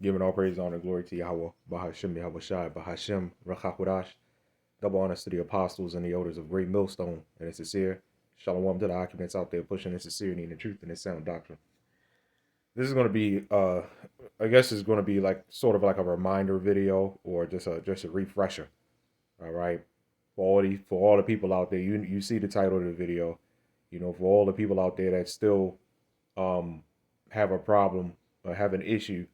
Giving all praise, honor, and glory to Yahweh, BAHASHAM, YAHAWASHI, BAHASHAM, Rachakodash. Double honors to the apostles and the elders of Great Millstone and the sincere. Shalom to the occupants out there pushing in sincerity and the truth and the sound doctrine. This is going to be, I guess, it's going to be like sort of like a reminder video or just a refresher. All right, for all the people out there, you see the title of the video. You know, for all the people out there that still have a problem or have an issue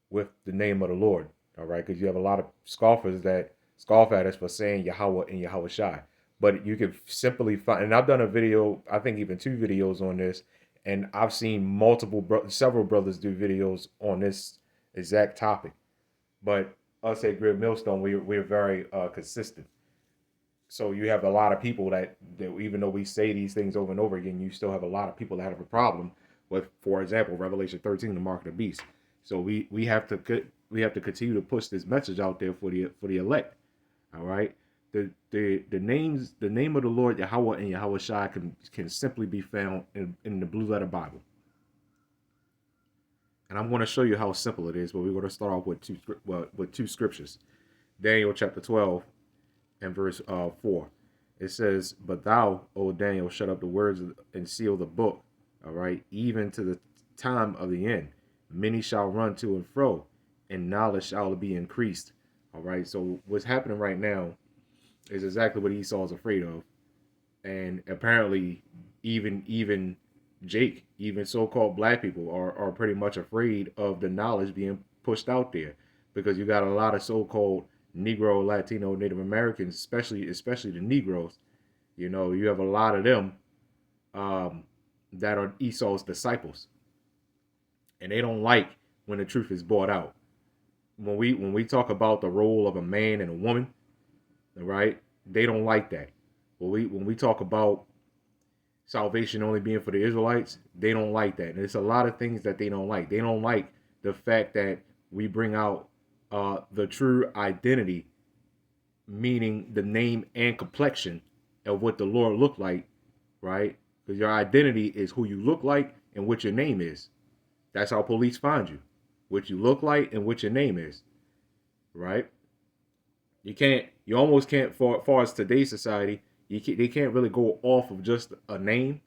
with the name of the Lord. All right, because you have a lot of scoffers that scoff at us for saying Yahweh and Yahawashi. But you can simply find, and I've done a video, I think even 2 videos on this, and I've seen several brothers do videos on this exact topic. But us at Great Millstone, we're very consistent. So you have a lot of people that even though we say these things over and over again, you still have a lot of people that have a problem with, for example, Revelation 13, the mark of the beast. So we have to continue to push this message out there for the elect. All right. The name of the Lord Yahweh and Yahawashi can simply be found in the Blue Letter Bible. And I'm going to show you how simple it is, but we're going to start off with two scriptures. Daniel chapter 12 and verse 4. It says, "But thou, O Daniel, shut up the words and seal the book, all right, even to the time of the end. Many shall run to and fro, and knowledge shall be increased." All right, so what's happening right now is exactly what Esau is afraid of. And apparently, even Jake, even so-called black people are pretty much afraid of the knowledge being pushed out there, because you got a lot of so-called Negro, Latino, Native Americans, especially the Negroes. You know, you have a lot of them that are Esau's disciples, and they don't like when the truth is brought out. When we talk about the role of a man and a woman, right? They don't like that. When we talk about salvation only being for the Israelites, they don't like that. And there's a lot of things that they don't like. They don't like the fact that we bring out the true identity, meaning the name and complexion of what the Lord looked like, right? Because your identity is who you look like and what your name is. That's how police find you. What you look like and what your name is, right? You almost can't, for far as today's society, they can't really go off of just a name.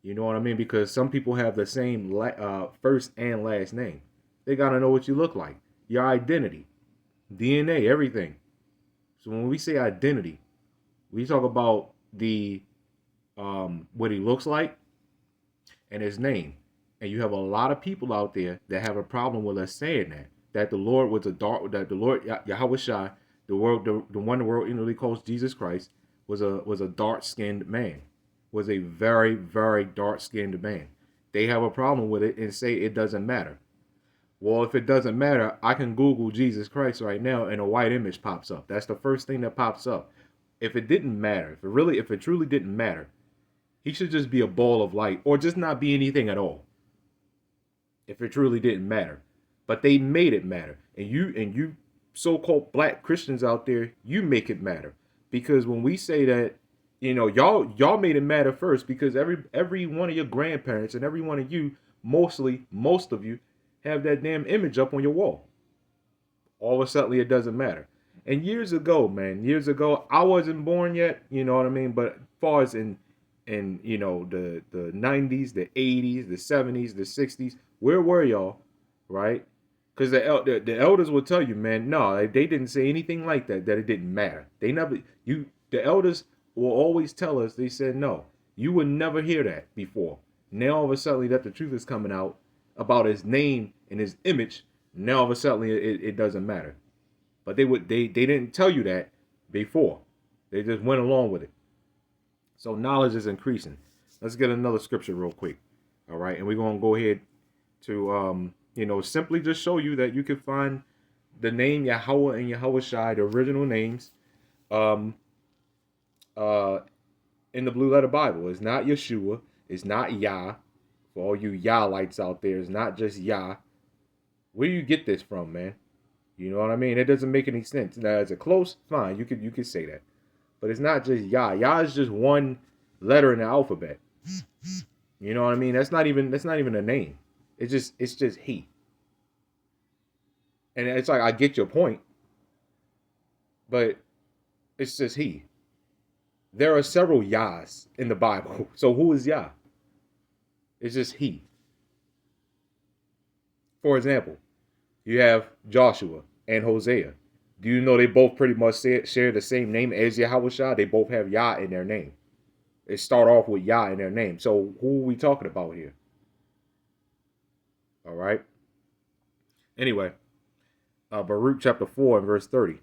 You know what I mean? Because some people have the same first and last name. They got to know what you look like, your identity, DNA, everything. So when we say identity, we talk about the what he looks like and his name. And you have a lot of people out there that have a problem with us saying that the Lord was that the Lord Yahawashi, the one the world inwardly calls Jesus Christ, was a dark-skinned man, was a very, very dark-skinned man. They have a problem with it and say it doesn't matter. Well, if it doesn't matter, I can Google Jesus Christ right now and a white image pops up. That's the first thing that pops up. If it didn't matter, if it truly didn't matter, he should just be a ball of light or just not be anything at all. If it truly didn't matter. But they made it matter. And you so-called black Christians out there, you make it matter. Because when we say that, you know, y'all made it matter first, because every one of your grandparents and every one of you, most of you, have that damn image up on your wall. All of a sudden it doesn't matter. And years ago, I wasn't born yet, you know what I mean? But as far as in you know, the 90s, the 80s, the 70s, the 60s, where were y'all, right? Because the elders will tell you, man, no, they didn't say anything like that it didn't matter. The elders will always tell us, they said, no, you would never hear that before. Now all of a sudden that the truth is coming out about his name and his image, now all of a sudden it doesn't matter. But they didn't tell you that before. They just went along with it. So knowledge is increasing. Let's get another scripture real quick. All right. And we're going to go ahead to, you know, simply just show you that you can find the name Yahweh and Yahawashi, the original names, in the Blue Letter Bible. It's not Yeshua. It's not Yah. For all you Yah-lights out there, it's not just Yah. Where do you get this from, man? You know what I mean? It doesn't make any sense. Now, is it close? Fine. You could say that. But it's not just Yah. Yah is just one letter in the alphabet. You know what I mean? That's not even a name. It's just he. And it's like, I get your point, but it's just he. There are several Yahs in the Bible. So who is Yah? It's just he. For example, you have Joshua and Hosea. Do you know they both pretty much share the same name as Yahawashi? They both have Yah in their name. They start off with Yah in their name. So who are we talking about here? All right. Anyway, Baruch chapter 4 and verse 30.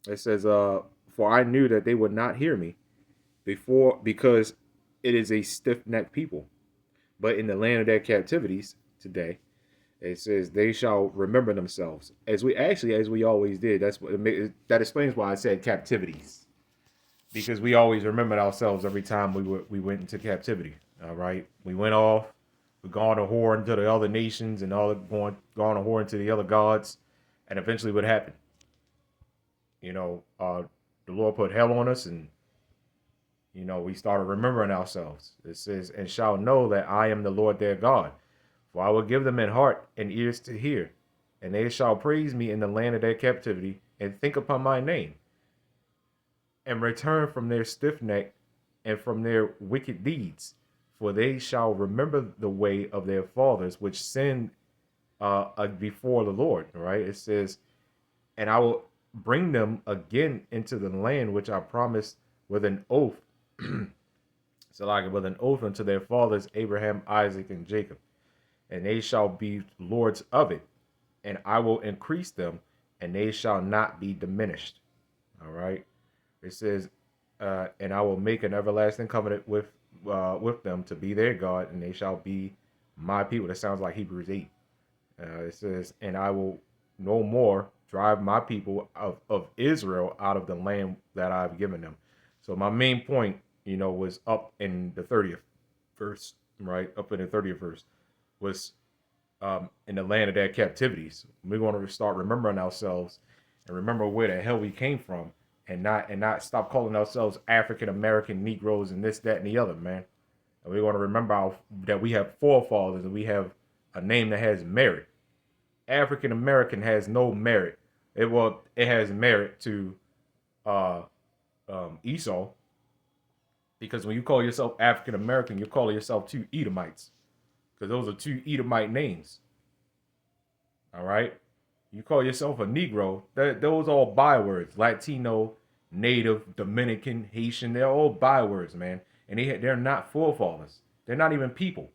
It says, for I knew that they would not hear me before, because it is a stiff-necked people. But in the land of their captivities today, it says they shall remember themselves, as we always did. That explains why I said captivities, because we always remembered ourselves every time we went into captivity. All right, we went off, we gone a whore into the other nations, and gone a whore into the other gods, and eventually what happened? The Lord put hell on us, and we started remembering ourselves. It says, and shall know that I am the Lord their God. For I will give them an heart and ears to hear, and they shall praise me in the land of their captivity, and think upon my name, and return from their stiff neck and from their wicked deeds. For they shall remember the way of their fathers, which sinned before the Lord. Right? It says, and I will bring them again into the land which I promised with an oath. So like with an oath unto their fathers Abraham, Isaac, and Jacob, and they shall be lords of it, and I will increase them, and they shall not be diminished. All right. It says, and I will make an everlasting covenant with them to be their God, and they shall be my people. That sounds like Hebrews 8. It says, and I will no more drive my people of Israel out of the land that I've given them. So my main point, was up in the 30th verse, right? Up in the 30th verse was in the land of their captivities. We're going to start remembering ourselves and remember where the hell we came from, and not stop calling ourselves African American Negroes and this, that, and the other, man. And we're going to remember that we have forefathers and we have a name that has merit. African American has no merit. It has merit to Esau, because when you call yourself African American, you're calling yourself two Edomites, because those are two Edomite names. All right, you call yourself a Negro. Those are all bywords. Latino, Native, Dominican, Haitian. They're all bywords, man, and they're not forefathers. They're not even people.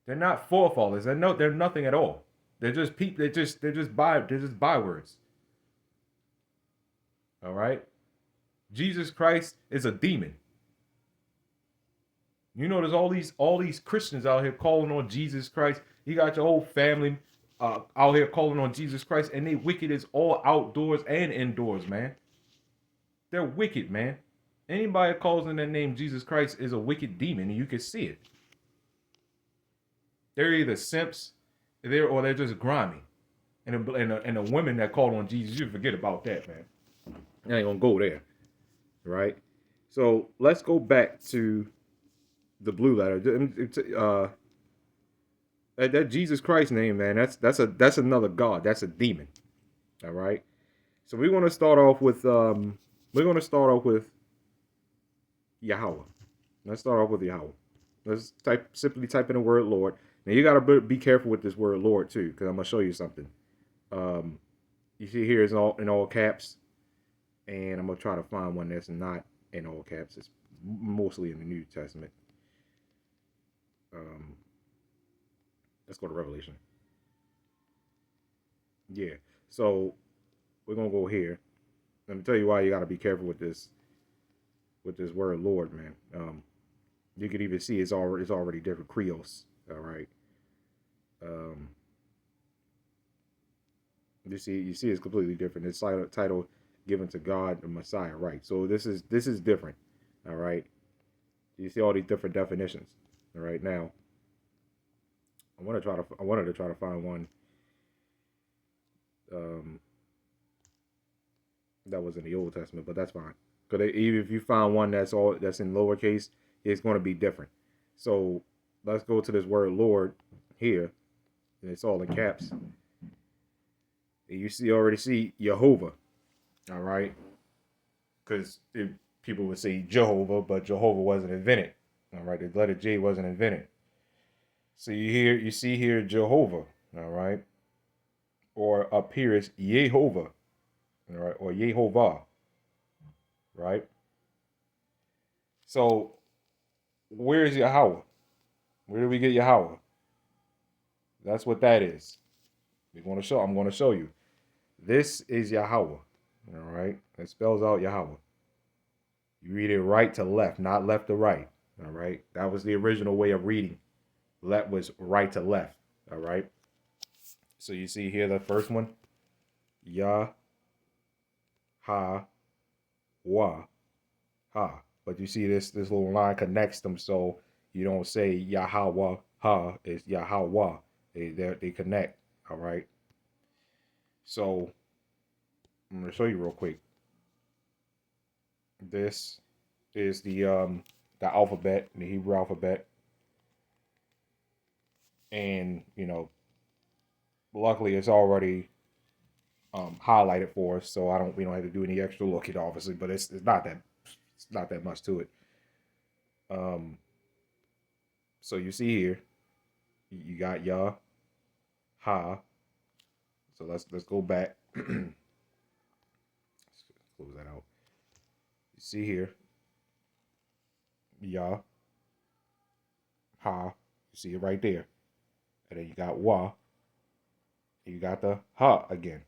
They're not forefathers. They're nothing at all. They're just people. They're just bywords. All right. Jesus Christ is a demon. There's all these Christians out here calling on Jesus Christ. You got your whole family out here calling on Jesus Christ, and they wicked is all outdoors and indoors, man. They're wicked, man. Anybody that calls in the name Jesus Christ is a wicked demon, and you can see it. They're either simps, or they're just grimy. And the women that call on Jesus, you forget about that, man. I ain't gonna go there, right? So let's go back to the blue letter. That Jesus Christ name, man. That's another god. That's a demon. All right. So we're gonna start off with Yahawah. Let's start off with Yahawah. Let's simply type in the word Lord. Now you gotta be careful with this word Lord too, because I'm gonna show you something. You see here is in all caps, and I'm gonna try to find one that's not in all caps. It's mostly in the New Testament. Let's go to Revelation. Yeah. So we're gonna go here. Let me tell you why you gotta be careful with this word Lord, man. You could even see it's already different. Creos. All right. You see it's completely different. It's title given to God the Messiah, right? So this is different. All right. You see all these different definitions. All right. Now I wanted to try to find one that was in the Old Testament, but that's fine. Because even if you find one that's in lowercase, it's going to be different. So let's go to this word Lord here. And it's all in caps. And you already see Jehovah. All right. Because people would say Jehovah, but Jehovah wasn't invented. All right. The letter J wasn't invented. So you see here Jehovah. All right. Or up here is Yehovah. All right. Or Yehovah. Right. So where is Yahweh? Where do we get Yahweh? That's what that is. I'm going to show you. This is Yahweh. All right. It spells out Yahweh. You read it right to left, not left to right. All right. That was the original way of reading. Left was right to left. All right. So you see here the first one. YAHAWAH. But you see this little line connects them, so you don't say Yahawah. It's Yahawah. They connect. All right. So I'm gonna show you real quick. This is the alphabet, the Hebrew alphabet, and luckily it's already highlighted for us, so we don't have to do any extra looking, obviously, but it's not that much to it. So you see here, you got Yah, Ha. So let's go back. Let's close that out. You see here, Yah, Ha. You see it right there, and then you got Wah. And you got the Ha again.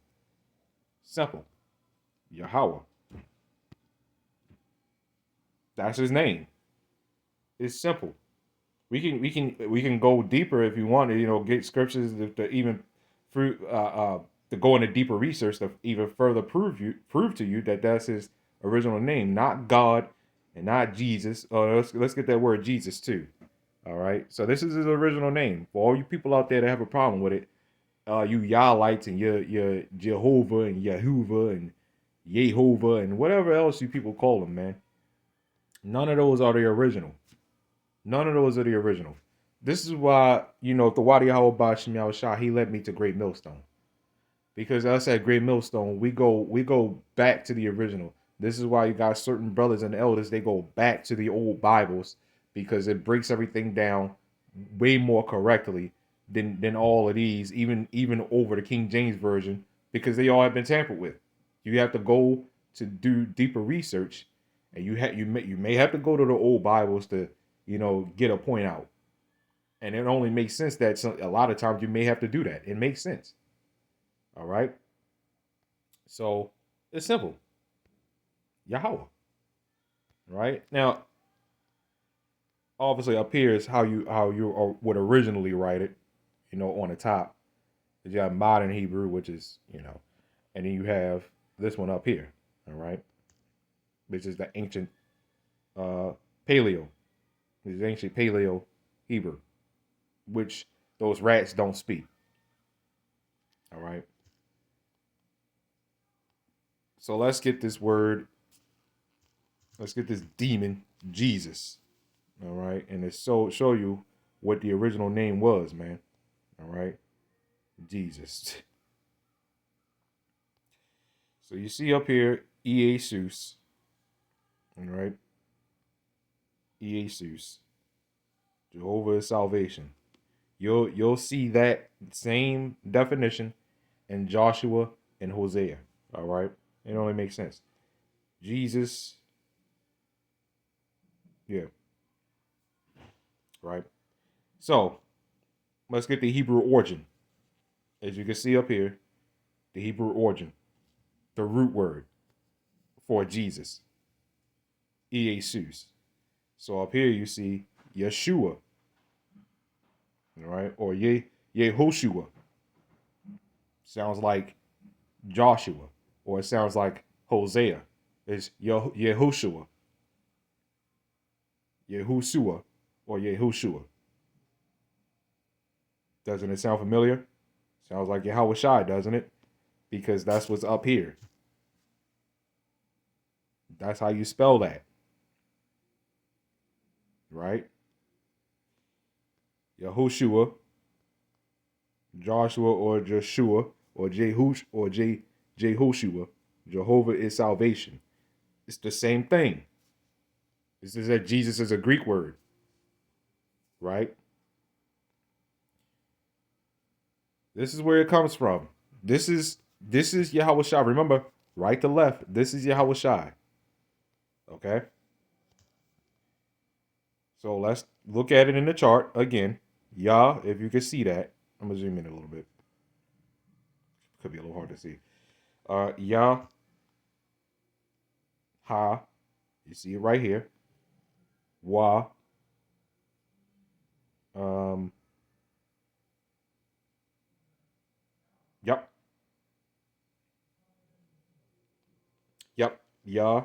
Simple. Yahweh. That's his name. It's simple. We can go deeper if you want to, get scriptures to even to go into deeper research to even further prove to you that that's his original name, not God and not Jesus. Let's get that word Jesus too. All right. So this is his original name. For all you people out there that have a problem with it, you Yahlites and your Jehovah and Yahuwah and Yehovah and whatever else you people call them, man. None of those are the original. None of those are the original. This is why, the YAHAWAH BAHASHAM YAHAWASHI, he led me to Great Millstone. Because us at Great Millstone, we go back to the original. This is why you got certain brothers and elders, they go back to the old Bibles because it breaks everything down way more correctly than all of these, even over the King James Version, because they all have been tampered with. You have to go to do deeper research, and you may have to go to the old Bibles to get a point out. And it only makes sense that a lot of times you may have to do that. It makes sense. All right. So it's simple. Yahweh. Right now, obviously up here is how you would originally write it. On the top, you have modern Hebrew, which is and then you have this one up here. All right, which is the ancient Paleo. This is ancient Paleo Hebrew, which those rats don't speak. All right. So let's get this word. Let's get this demon Jesus. All right, and it's show you what the original name was, man. All right, Jesus. So you see up here, Jesus. All right, Jesus. Jehovah is salvation. You'll see that same definition in Joshua and Hosea. All right, it only makes sense. Jesus. Yeah. Right. So let's get the Hebrew origin. As you can see up here, the Hebrew origin, the root word for Jesus, Jesus. So up here you see Yeshua, all right, or Yehoshua. Sounds like Joshua, or it sounds like Hosea. It's Yehoshua, Yehoshua, or Yehoshua. Doesn't it sound familiar? Sounds like YAHAWASHI, doesn't it? Because that's what's up here. That's how you spell that. Right? Yehoshua, Joshua or Joshua or Jehush or Jehoshua. Jehovah is salvation. It's the same thing. This is that Jesus is a Greek word, right? This is where it comes from. This is Yahawashai. Remember, right to left. This is Yahawashai. Okay. So let's look at it in the chart again. Yah, if you can see that, I'm gonna zoom in a little bit. Could be a little hard to see. Yah, ha. You see it right here. Wa. Um. Yep. Yep. Yah.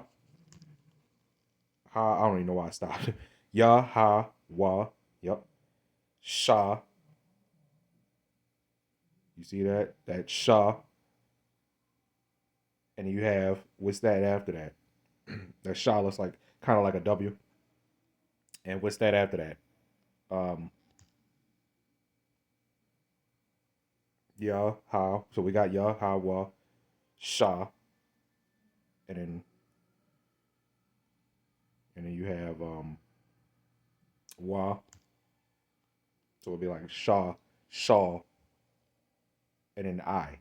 Ha. I don't even know why I stopped. Yah. Ha. Wa. Yep. Shah. You see that? That Shah. And you have what's that after that? That Shah looks like kind of like a W. And what's that after that? Um. Yah. Ha. So we got Yah. Ha. Wa. Shah. And then you have Wa. So it'll be like Shah, Shaw, and then I.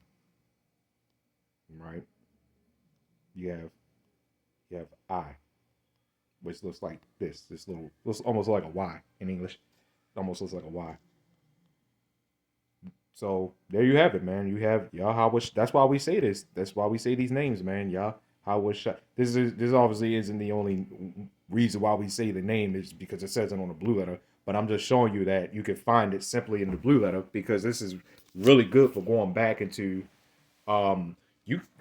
Right? You have I, which looks like this. This little looks almost like a Y in English. It almost looks like a Y. So there you have it, man. You have Yahweh. That's why we say this. That's why we say these names, man. Yahweh. This obviously isn't the only reason why we say the name is because it says it on the blue letter. But I'm just showing you that you can find it simply in the blue letter because this is really good for going back into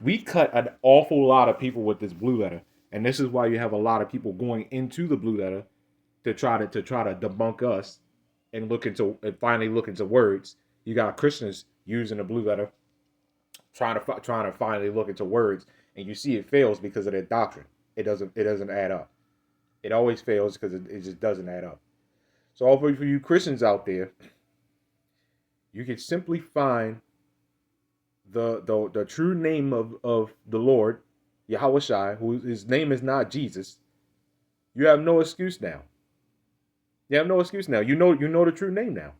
we cut an awful lot of people with this blue letter. And this is why you have a lot of people going into the blue letter to try to debunk us and finally look into words. You got Christians using the blue letter, trying to finally look into words, and you see it fails because of their doctrine. It doesn't add up. It always fails because it just doesn't add up. So all for you Christians out there, you can simply find the true name of the Lord, Yahawashai, who his name is not Jesus. You have no excuse now. You have no excuse now. You know the true name now.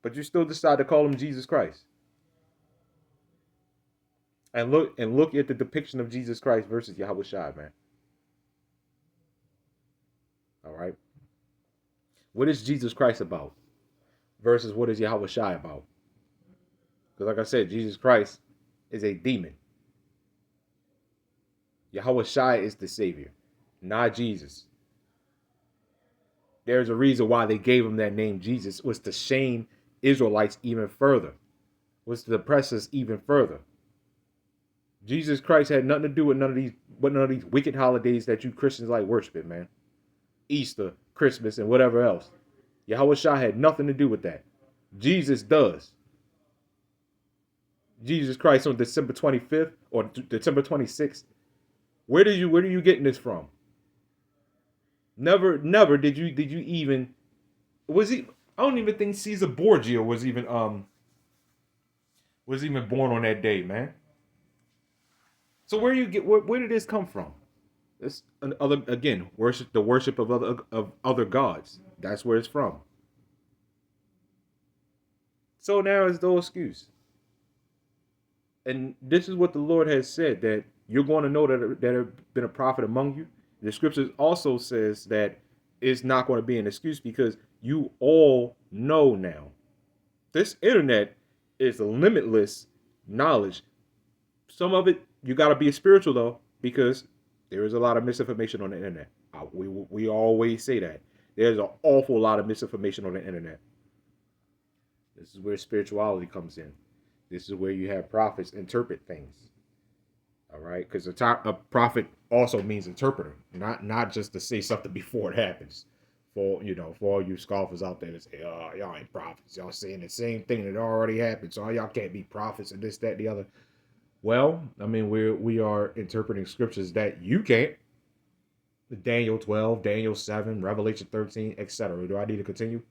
But you still decide to call him Jesus Christ. And look at the depiction of Jesus Christ versus Yahawashai, man. All right. What is Jesus Christ about versus what is Yahawashai about? Because like I said, Jesus Christ is a demon. Yahawashai is the Savior, not Jesus. There's a reason why they gave him that name Jesus, was to shame Israelites even further, was to oppress us even further. Jesus Christ had nothing to do with none of these wicked holidays that you Christians like worshiping, man. Easter, Christmas, and whatever else. Yahawashai had nothing to do with that. Jesus does. Jesus Christ on December 25th or December 26th. Where are you getting this from? Never did you even was he I don't even think Caesar Borgia was even born on that day, man. So where did this come from? It's another again, worship of other gods. That's where it's from. So now it's no excuse. And this is what the Lord has said, that you're going to know that there have been a prophet among you. The scriptures also says that it's not going to be an excuse because you all know now. This internet is limitless knowledge. Some of it, you got to be spiritual though, because there is a lot of misinformation on the internet. We always say that. There's an awful lot of misinformation on the internet. This is where spirituality comes in. This is where you have prophets interpret things. All right, because a prophet also means interpreter, not just to say something before it happens. For all you scoffers out there that say, "Oh, y'all ain't prophets. Y'all saying the same thing that already happened, so y'all can't be prophets and this, that, and the other." Well, I mean, we are interpreting scriptures that you can't. Daniel 12, Daniel 7, Revelation 13, etc. Do I need to continue?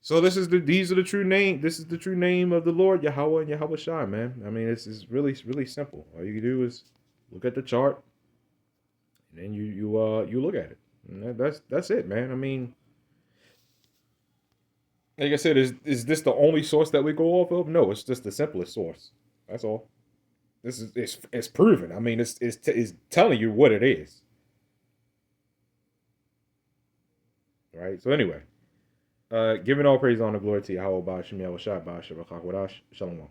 So these are the true name. This is the true name of the Lord, Yahawah and Yahawashai, man. I mean, it's really simple. All you do is look at the chart, and then you look at it. And that's it, man. I mean, like I said, is this the only source that we go off of? No, it's just the simplest source. That's all. This is it's proven. I mean, it's telling you what it is, right? So anyway, giving all praise, honor, glory to Yahweh, BAHASHAM, YAHWASHI, BAHASHAM, Shalom.